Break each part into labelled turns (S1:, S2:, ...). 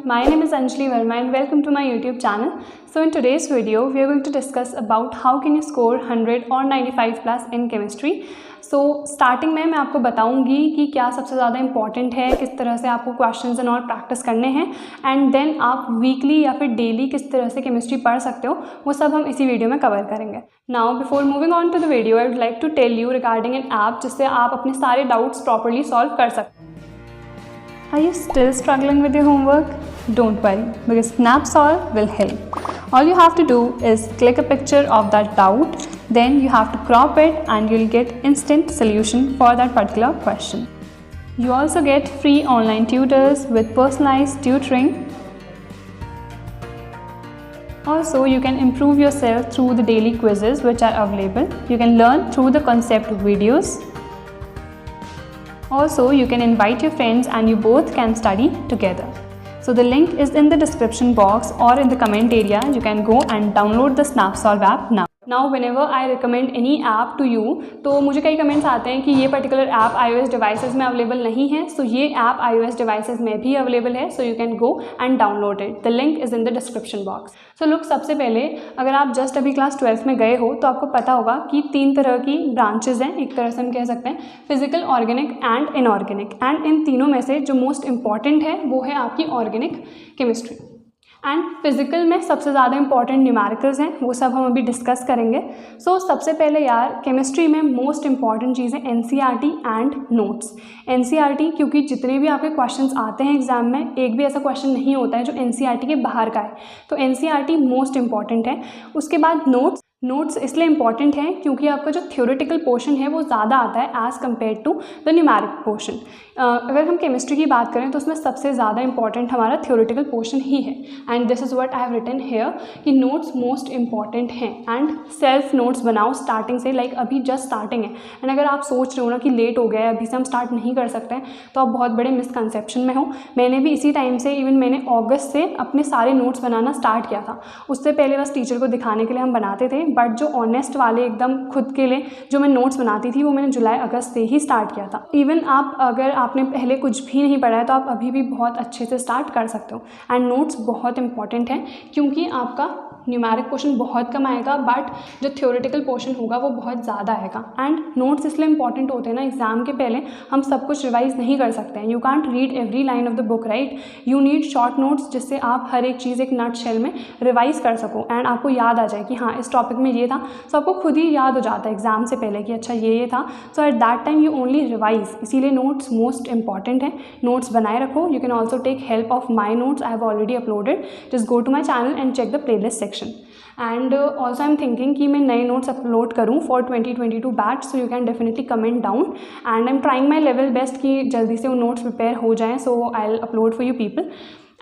S1: my name is Anjali Verma and welcome to my YouTube channel. So in today's video, we are going to discuss about how can you score 100 or 95 plus in chemistry. So starting में मैं आपको बताऊंगी कि क्या सबसे ज़्यादा important है, किस तरह से आपको क्वेश्चंस एंड और प्रैक्टिस करने हैं, एंड देन आप वीकली या फिर डेली किस तरह से केमिस्ट्री पढ़ सकते हो, वो सब हम इसी वीडियो में कवर करेंगे. Now before moving on to the video, I would like to tell you regarding an app जिससे आप अपने सारे डाउट्स प्रॉपरली सॉल्व कर सकते हैं. Are you still struggling with your homework? Don't worry, because SnapSolve will help. All you have to do is click a picture of that doubt, then you have to crop it and you'll get instant solution for that particular question. You also get free online tutors with personalized tutoring. Also, you can improve yourself through the daily quizzes which are available. You can learn through the concept videos. Also, you can invite your friends and you both can study together. So the link is in the description box or in the comment area. You can go and download the SnapSolve app now. Now whenever I recommend any app to you, तो मुझे कई comments आते हैं कि ये particular app iOS devices में available नहीं है. सो ये ऐप iOS डिवाइसेस में भी अवेलेबल है. सो you can go and download it. The link is in the description box. So look, सबसे पहले अगर आप जस्ट अभी क्लास 12th में गए हो तो आपको पता होगा कि 3 तरह की ब्रांचेज हैं. एक तरह से हम कह सकते हैं physical, organic and inorganic. And in तीनों में से जो मोस्ट इंपॉर्टेंट है वो है आपकी ऑर्गेनिक केमिस्ट्री. एंड फिजिकल में सबसे ज़्यादा इंपॉर्टेंट न्यूमेरिकल्स हैं, वो सब हम अभी डिस्कस करेंगे. सो सबसे पहले यार, केमिस्ट्री में मोस्ट इंपॉर्टेंट चीज़ है एनसीईआरटी एंड नोट्स. एनसीईआरटी क्योंकि जितने भी आपके क्वेश्चंस आते हैं एग्जाम में, एक भी ऐसा क्वेश्चन नहीं होता है जो एनसीईआरटी के बाहर का है. तो एनसीईआरटी मोस्ट इंपॉर्टेंट है. उसके बाद नोट्स इसलिए इंपॉर्टेंट है क्योंकि आपका जो थ्योरेटिकल पोर्शन है वो ज़्यादा आता है as compared to the numeric portion. अगर हम केमिस्ट्री की बात करें तो उसमें सबसे ज़्यादा इंपॉर्टेंट हमारा थ्योरेटिकल पोर्शन ही है. And this is what I have written here कि नोट्स मोस्ट इंपॉर्टेंट हैं. एंड सेल्फ नोट्स बनाओ स्टार्टिंग से. लाइक अभी जस्ट स्टार्टिंग है एंड अगर आप सोच रहे हो ना कि लेट हो गया है, अभी से हम स्टार्ट नहीं कर सकते हैं, तो आप बहुत बड़े मिसकंसेप्शन में हो. मैंने भी इसी टाइम से, इवन मैंने अगस्त से अपने सारे नोट्स बनाना स्टार्ट किया था. उससे पहले बस टीचर को दिखाने के लिए हम बनाते थे, बट जो ऑनेस्ट वाले एकदम खुद के लिए जो मैं नोट्स बनाती थी वो मैंने जुलाई अगस्त से ही स्टार्ट किया था. इवन आप अगर आपने पहले कुछ भी नहीं पढ़ा है तो आप अभी भी बहुत अच्छे से स्टार्ट कर सकते हो. एंड नोट्स बहुत इंपॉर्टेंट है क्योंकि आपका न्यूमेरिक पोर्शन बहुत कम आएगा, बट जो थ्योरेटिकल पोर्शन होगा वो बहुत ज़्यादा आएगा. एंड नोट्स इसलिए इंपॉर्टेंट होते हैं ना, एग्जाम के पहले हम सब कुछ रिवाइज नहीं कर सकते हैं. You can't read every line of the book, right. You need short notes जिससे आप हर एक चीज़ एक नट शेल में रिवाइज कर सको एंड आपको याद आ जाए कि हाँ इस टॉपिक में ये था. सो आपको खुद ही याद हो जाता है एग्जाम से पहले कि अच्छा ये था. So at that time you only revise. इसीलिए नोट्स मोस्ट इंपॉर्टेंट है. नोट्स बनाए रखो. You can also take help of my notes. I have already uploaded. Just go to my channel and check the playlist section. And also I am thinking कि मैं नए notes upload करूँ for 2022 batch. So you can definitely comment down and I am trying my level best कि जल्दी से वो notes prepare हो जाएँ. So I will upload for you people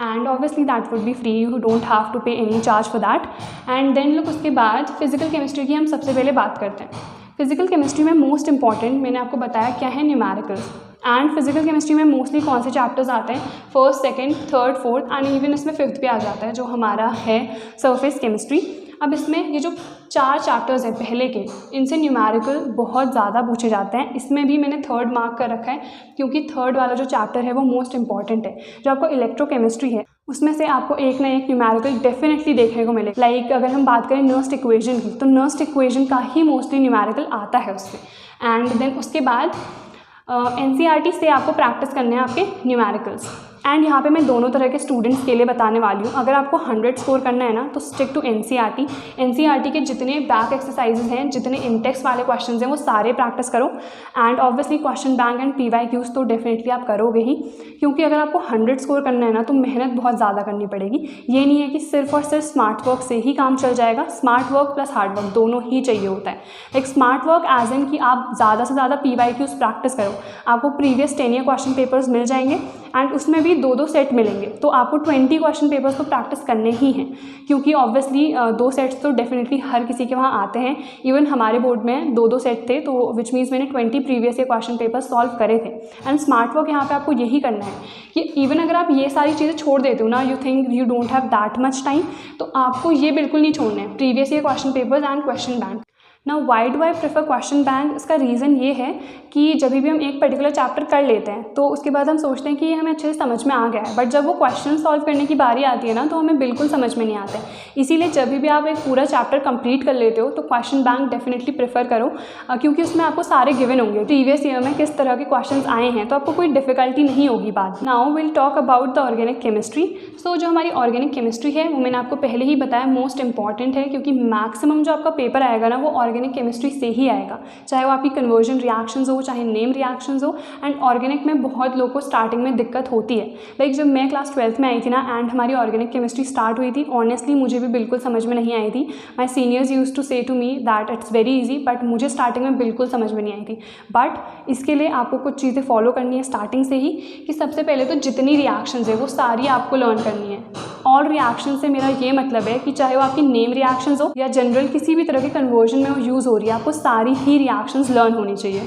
S1: and obviously that would be free. You don't have to pay any charge for that. And then look, उसके बाद physical chemistry की हम सबसे पहले बात करते हैं. फिजिकल केमिस्ट्री में मोस्ट इंपॉर्टेंट मैंने आपको बताया क्या है, न्यूमेरिकल्स. एंड फिजिकल केमिस्ट्री में मोस्टली कौन से चैप्टर्स आते हैं, first, second, third, fourth and even इसमें फिफ्थ भी आ जाता है जो हमारा है सरफेस केमिस्ट्री. अब इसमें ये जो 4 चैप्टर्स हैं पहले के, इनसे न्यूमेरिकल बहुत ज़्यादा पूछे जाते हैं. इसमें भी मैंने थर्ड मार्क कर रखा है क्योंकि थर्ड वाला जो चैप्टर है वो मोस्ट इंपॉर्टेंट है. जो आपको इलेक्ट्रोकेमिस्ट्री है उसमें से आपको एक ना एक न्यूमेरिकल डेफिनेटली देखने को मिलेगा. लाइक अगर हम बात करें नर्स्ट इक्वेशन की, तो नर्स्ट इक्वेशन का ही मोस्टली न्यूमेरिकल आता है उससे. एंड देन उसके बाद एनसीईआरटी से आपको प्रैक्टिस करने हैं आपके न्यूमेरिकल्स. एंड यहाँ पे मैं दोनों तरह के स्टूडेंट्स के लिए बताने वाली हूँ. अगर आपको 100 स्कोर करना है ना तो स्टिक टू एनसीईआरटी. एनसीईआरटी के जितने बैक एक्सरसाइजेज हैं, जितने इंटेक्स वाले क्वेश्चंस हैं, वो सारे प्रैक्टिस करो. And obviously question bank and PYQs तो डेफिनेटली आप करोगे ही, क्योंकि अगर आपको 100 स्कोर करना है ना तो मेहनत बहुत ज़्यादा करनी पड़ेगी. ये नहीं है कि सिर्फ और सिर्फ स्मार्ट वर्क से ही काम चल जाएगा. Smart work plus hard work दोनों ही चाहिए होता है. एक स्मार्ट वर्क एज इन कि आप ज़्यादा से ज़्यादा पीवाईक्यूज प्रैक्टिस करो. आपको प्रीवियस 10 ईयर क्वेश्चन पेपर्स मिल जाएंगे एंड उसमें भी 2-2 सेट मिलेंगे. तो आपको 20 क्वेश्चन पेपर्स तो प्रैक्टिस करने ही हैं, क्योंकि ऑब्वियसली 2 सेट्स तो डेफिनेटली हर किसी के वहाँ आते हैं. इवन हमारे बोर्ड में 2-2 सेट थे, तो विच मीन्स मैंने 20 previous year question papers solve करे थे. एंड स्मार्ट वर्क यहाँ पे आपको यही करना है कि इवन अगर आप ये सारी चीज़ें छोड़ देते हो ना, you think you don't have that much time, तो आपको ये बिल्कुल नहीं छोड़ना है previous year question papers and question bank. Now why do I prefer question bank? इसका रीज़न ये है कि जब भी हम एक पर्टिकुलर चैप्टर कर लेते हैं तो उसके बाद हम सोचते हैं कि ये हमें अच्छे से समझ में आ गया है, बट जब वो क्वेश्चन सॉल्व करने की बारी आती है ना तो हमें बिल्कुल समझ में नहीं आते। इसीलिए जब भी आप एक पूरा चैप्टर कंप्लीट कर लेते हो तो क्वेश्चन बैंक डेफिनेटली प्रेफर करो, क्योंकि उसमें आपको सारे गिवन होंगे प्रीवियस ईयर में किस तरह के क्वेश्चन आए हैं, तो आपको कोई डिफिकल्टी नहीं होगी बाद। Now will talk about the organic chemistry. So जो हमारी ऑर्गेनिक केमिस्ट्री है वो मैंने आपको पहले ही बताया मोस्ट इंपॉर्टेंट है, क्योंकि मैक्सिमम जो आपका पेपर आएगा ना वो ऑर्गेनिक केमिस्ट्री से ही आएगा, चाहे वो आपकी कन्वर्जन रिएक्शंस हो चाहे नेम रिएक्शंस हो। एंड ऑर्गेनिक में बहुत लोगों को स्टार्टिंग में दिक्कत होती है। लाइक जब मैं क्लास 12th में आई थी ना एंड हमारी ऑर्गेनिक केमिस्ट्री स्टार्ट हुई थी, ऑनेस्टली मुझे भी बिल्कुल समझ में नहीं आई थी। My seniors use to say to me that it's very easy, but मुझे स्टार्टिंग में बिल्कुल समझ में नहीं आई थी। बट इसके लिए आपको कुछ चीज़ें फॉलो करनी है स्टार्टिंग से ही, कि सबसे पहले तो जितनी रिएक्शंस है वो सारी आपको लर्न करनी है। ऑल रिएक्शन से मेरा ये मतलब है कि चाहे वो आपकी नेम रिएक्शंस हो या जनरल किसी भी तरह के कन्वर्जन में वो यूज़ हो रही है, आपको सारी ही रिएक्शंस लर्न होनी चाहिए।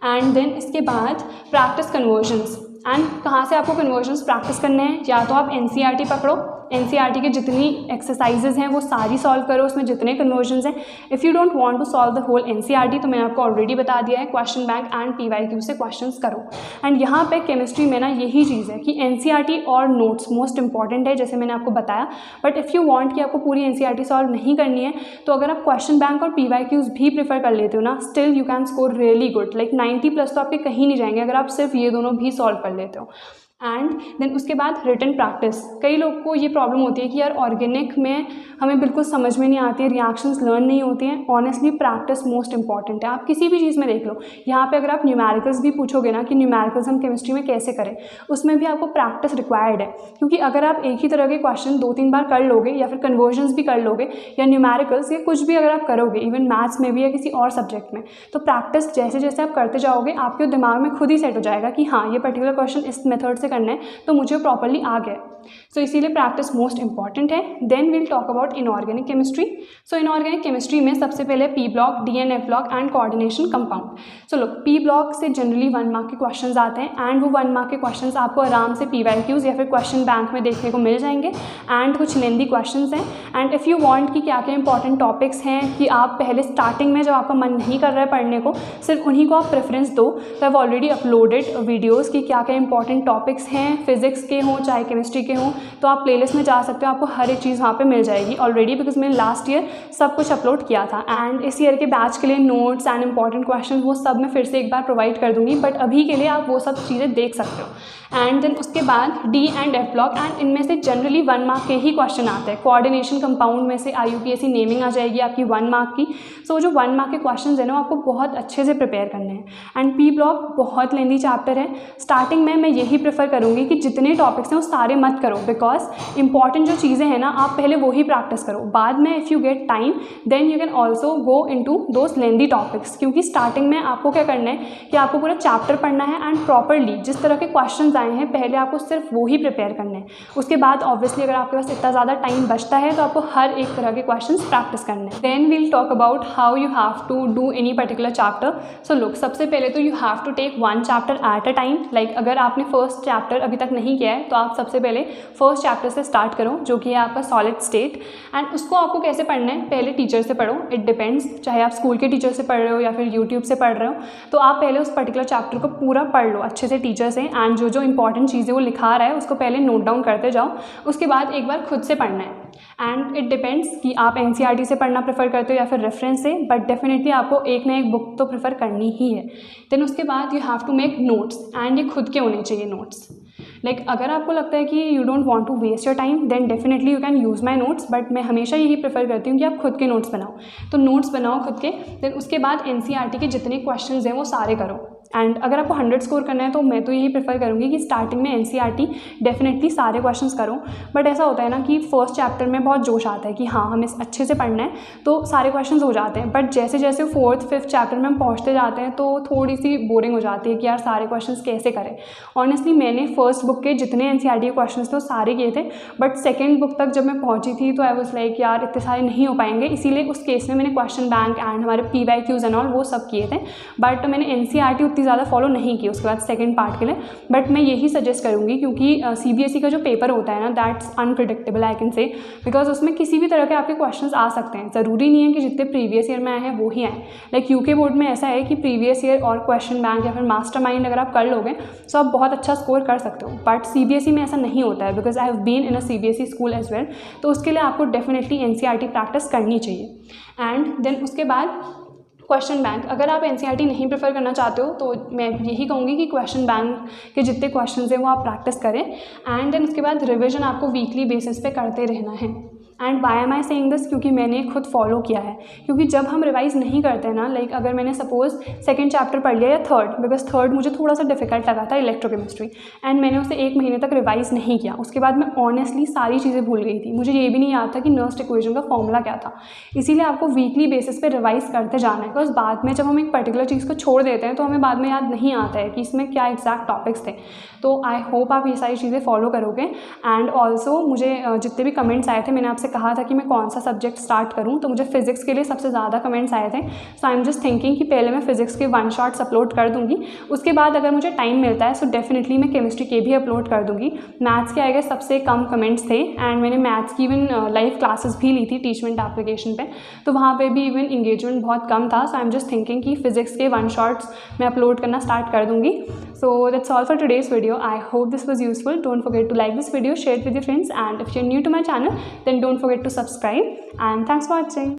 S1: एंड देन इसके बाद प्रैक्टिस कन्वर्जन्स। एंड कहाँ से आपको कन्वर्जन्स प्रैक्टिस करने हैं? या तो आप एनसीईआरटी पकड़ो, एनसीईआरटी के जितनी एक्सरसाइजेज हैं वो सारी सॉल्व करो, उसमें जितने कन्वर्जन्स हैं। If you don't want to solve the whole NCERT तो मैंने आपको ऑलरेडी बता दिया है, क्वेश्चन बैंक एंड पीवाईक्यू से क्वेश्चंस करो। एंड यहाँ पे केमिस्ट्री में ना यही चीज़ है कि एनसीईआरटी और नोट्स मोस्ट इंपॉर्टेंट है, जैसे मैंने आपको बताया। बट इफ़ यू वांट कि आपको पूरी एनसीईआरटी सॉल्व नहीं करनी है तो अगर आप क्वेश्चन बैंक और पीवाईक्यूज भी प्रेफर कर लेते हो ना, still you can score really good. Like 90+ तो आपके कहीं नहीं जाएंगे अगर आप सिर्फ ये दोनों भी सॉल्व कर लेते हो। एंड देन उसके बाद रिटन प्रैक्टिस। कई लोग को ये प्रॉब्लम होती है कि यार ऑर्गेनिक में हमें बिल्कुल समझ में नहीं आती है, रिएक्शंस लर्न नहीं होती हैं। ऑनेस्टली प्रैक्टिस मोस्ट इंपॉर्टेंट है। आप किसी भी चीज़ में देख लो, यहाँ पे अगर आप न्यूमेरिकल्स भी पूछोगे ना कि न्यूमेरिकल्स हम केमिस्ट्री में कैसे करें, उसमें भी आपको प्रैक्टिस रिक्वायर्ड है। क्योंकि अगर आप एक ही तरह के क्वेश्चन 2-3 बार कर लोगे या फिर कन्वर्जन्स भी कर लोगे या न्यूमेरिकल्स या कुछ भी अगर आप करोगे, इवन मैथ्स में भी या किसी और सब्जेक्ट में, तो प्रैक्टिस जैसे जैसे आप करते जाओगे आपके दिमाग में खुद ही सेट हो जाएगा कि हाँ ये पर्टिकुलर क्वेश्चन इस मेथड से करना है तो मुझे प्रॉपर्ली आ गया। सो इसीलिए प्रैक्टिस मोस्ट इंपॉर्टेंट है। Then will talk about inorganic chemistry. So inorganic chemistry में सबसे पहले P block, DNF block and coordination compound. So लोग पी ब्लॉक से जनरली 1 मार्क के क्वेश्चंस आते हैं एंड वो 1 मार्क के क्वेश्चंस आपको आराम से पीवाईक्यूज या फिर क्वेश्चन बैंक में देखने को मिल जाएंगे। एंड कुछ लेंदी क्वेश्चंस हैं। एंड इफ़ यू वांट कि क्या क्या इंपॉर्टेंट टॉपिक्स हैं कि आप पहले स्टार्टिंग में जब आपका मन नहीं कर रहा है पढ़ने को, सिर्फ उन्हीं को आप प्रेफरेंस दो, तो आई ऑलरेडी अपलोडेड वीडियोज़ कि क्या क्या इंपॉर्टेंट टॉपिक्स हैं, फिजिक्स के हों चाहे केमिस्ट्री के हों, तो आप प्लेलिस्ट में जा सकते हो, आपको हर एक चीज़ वहाँ पे मिल जाएगी ऑलरेडी, बिकॉज मैंने लास्ट ईयर सब कुछ अपलोड किया था। एंड इस ईयर के बैच के लिए नोट्स एंड इंपॉर्टेंट क्वेश्चन वो सब मैं फिर से एक बार प्रोवाइड कर दूँगी, बट अभी के लिए आप वो सब चीज़ें देख सकते हो। एंड देन उसके बाद D and F block, and इनमें से जनरली 1 मार्क के ही क्वेश्चन आते हैं। कोऑर्डिनेशन कंपाउंड में से IUPAC नेमिंग आ जाएगी आपकी 1 मार्क की। सो जो 1 मार्क के क्वेश्चन है ना आपको बहुत अच्छे से प्रिपेयर करने हैं। एंड पी ब्लॉक बहुत लेंदी चैप्टर है। स्टार्टिंग में मैं यही प्रेफर करूँगी कि जितने टॉपिक्स हैं वो सारे मत करो, बिकॉज इंपॉर्टेंट जो चीज़ें हैं ना आप पहले वो ही प्रैक्टिस करो। बाद में if you get time then you can also go into those lengthy topics, क्योंकि स्टार्टिंग में आपको क्या करना है कि आपको पूरा चैप्टर पढ़ना है एंड प्रॉपरली जिस तरह के क्वेश्चन आए हैं पहले आपको सिर्फ वो ही प्रिपेयर करने हैं। उसके बाद ऑब्वियसली अगर आपके पास इतना ज़्यादा टाइम बचता है तो आपको हर एक तरह के क्वेश्चंस प्रैक्टिस करने हैं। Then we'll talk about how you have to do any particular chapter. So look, सबसे पहले तो you have to take 1 chapter at a time. Like अगर आपने फर्स्ट चैप्टर अभी तक नहीं किया है तो आप सबसे पहले फर्स्ट चैप्टर से स्टार्ट करो, जो कि है आपका सॉलिड स्टेट। एंड उसको आपको कैसे पढ़ना है, पहले टीचर से पढ़ो, इट डिपेंड्स, चाहे आप स्कूल के टीचर से पढ़ रहे हो या फिर यूट्यूब से पढ़ रहे हो, तो आप पहले उस पर्टिकुलर चैप्टर को पूरा पढ़ लो अच्छे से टीचर से। एंड जो जो इंपॉर्टेंट चीज़ें वो लिखा रहा है उसको पहले नोट डाउन करते जाओ, उसके बाद एक बार खुद से पढ़ना है। एंड इट डिपेंड्स कि आप एनसीईआरटी से पढ़ना प्रेफर करते हो या फिर रेफरेंस से, बट डेफिनेटली आपको एक ना एक बुक तो प्रेफर करनी ही है। देन उसके बाद you have to make notes, and ये खुद के होने चाहिए नोट्स। लाइक अगर आपको लगता है कि you don't want to waste your time then definitely you can use my notes, but मैं हमेशा यही प्रेफर करती हूँ कि आप खुद के नोट्स बनाओ। तो नोट्स बनाओ खुद के। देन उसके बाद एनसीईआरटी के जितने क्वेश्चंस हैं वो सारे करो। एंड अगर आपको 100 स्कोर करना है तो मैं तो यही प्रेफर करूँगी कि स्टार्टिंग में एनसीईआरटी डेफिनेटली सारे क्वेश्चंस करो। बट ऐसा होता है ना कि फर्स्ट चैप्टर में बहुत जोश आता है कि हाँ हमें अच्छे से पढ़ना है, तो सारे क्वेश्चंस हो जाते हैं। बट जैसे जैसे 4th 5th चैप्टर में हम पहुँचते जाते हैं तो थोड़ी सी बोरिंग हो जाती है कि यार सारे क्वेश्चंस कैसे करें। ऑनेस्टली मैंने फर्स्ट बुक के जितने एनसीईआरटी के क्वेश्चंस थे वो सारे किए थे, बट सेकेंड बुक तक जब मैं पहुँची थी तो आई वाज लाइक यार इतने सारे नहीं हो पाएंगे। इसीलिए उस केस में मैंने क्वेश्चन बैंक एंड हमारे पीवाईक्यूज एंड ऑल वो सब किए थे, बट मैंने एनसीईआरटी इतनी ज़्यादा फॉलो नहीं की उसके बाद सेकंड पार्ट के लिए, बट मैं यही सजेस्ट करूँगी क्योंकि CBSE का जो पेपर होता है ना, that's unpredictable I can say, because उसमें किसी भी तरह के आपके क्वेश्चंस आ सकते हैं। ज़रूरी नहीं है कि जितने प्रीवियस ईयर में आए हैं वो ही आए। लाइक UK बोर्ड में ऐसा है कि प्रीवियस ईयर और क्वेश्चन बैंक या फिर मास्टरमाइंड अगर आप कर लोगे तो आप बहुत अच्छा स्कोर कर सकते हो, बट CBSE में ऐसा नहीं होता है, because I have been in a CBSE school as well. तो उसके लिए आपको डेफिनेटली NCERT प्रैक्टिस करनी चाहिए। एंड देन उसके बाद क्वेश्चन बैंक, अगर आप NCERT नहीं प्रेफर करना चाहते हो तो मैं यही कहूँगी कि क्वेश्चन बैंक के जितने क्वेश्चन हैं वो आप प्रैक्टिस करें। एंड देन उसके बाद रिविजन आपको वीकली बेसिस पे करते रहना है। And why am I saying this, क्योंकि मैंने खुद फॉलो किया है। क्योंकि जब हम रिवाइज नहीं करते हैं ना, लाइक अगर मैंने सपोज सेकंड चैप्टर पढ़ लिया या थर्ड, बिकॉज थर्ड मुझे थोड़ा सा डिफिकल्ट लगा था इलेक्ट्रोकेमिस्ट्री, एंड मैंने उसे 1 महीने तक रिवाइज नहीं किया, उसके बाद मैं ऑनेस्टली सारी चीज़ें भूल गई थी। मुझे ये भी नहीं याद था कि नर्स्ट इक्वेशन का फॉर्मूला क्या था। इसीलिए आपको वीकली बेसिस पे रिवाइज करते जाना है, बिकॉज बाद में जब हम एक पर्टिकुलर चीज़ को छोड़ देते हैं तो हमें बाद में याद नहीं आता है कि इसमें क्या एग्जैक्ट टॉपिक्स थे। तो आई होप आप ये सारी चीज़ें फॉलो करोगे। एंड ऑल्सो मुझे जितने भी कमेंट्स आए थे, मैंने आपसे कहा था कि मैं कौन सा सब्जेक्ट स्टार्ट करूं, तो मुझे फिजिक्स के लिए सबसे ज़्यादा कमेंट्स आए थे। सो आई एम जस्ट थिंकिंग कि पहले मैं फिजिक्स के 1 शॉट्स अपलोड कर दूंगी, उसके बाद अगर मुझे टाइम मिलता है सो डेफिनेटली मैं केमिस्ट्री के भी अपलोड कर दूंगी। मैथ्स के आगे सबसे कम कमेंट्स थे, एंड मैंने मैथ्स की इवन लाइव क्लासेस भी ली थी टीचमेंट एप्लीकेशन पे, तो वहाँ पे भी इवन इंगेजमेंट बहुत कम था। सो आई एम जस्ट थिंकिंग कि फिजिक्स के 1 शॉट्स मैं अपलोड करना स्टार्ट कर दूंगी। So that's all for today's video. I hope this was useful. Don't forget to like this video, share it with your friends, and if you're new to my channel then don't forget to subscribe, and thanks for watching.